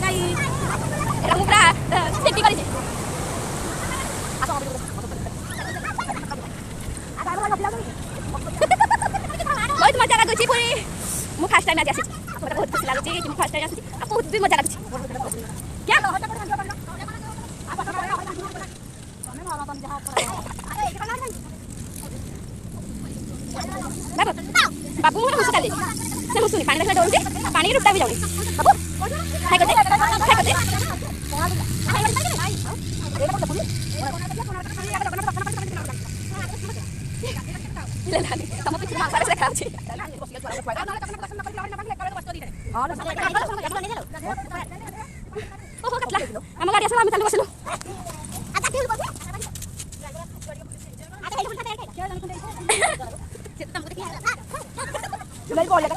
নাই এটা মুখরা সেফটি করেছে बहुत मजा लगुच पूरी मु फर्स्ट टाइम आज आसी मते बहुत खुशी लगुच कि मु फर्स्ट टाइम आसी आ बहुत भी मजा लगुच क्या बाबू मोर मुस काले से मुसुनी पानी देखला डोलते पानी रुटा भी जाउनी बाबू खाइ करते तम पिछले मासारे से खाछि ओहो कतला हम गाड़ी असला हम तले बसलो आता टेबल पर आता टेबल पर चित्तम को देखिए चुलाई को लेकर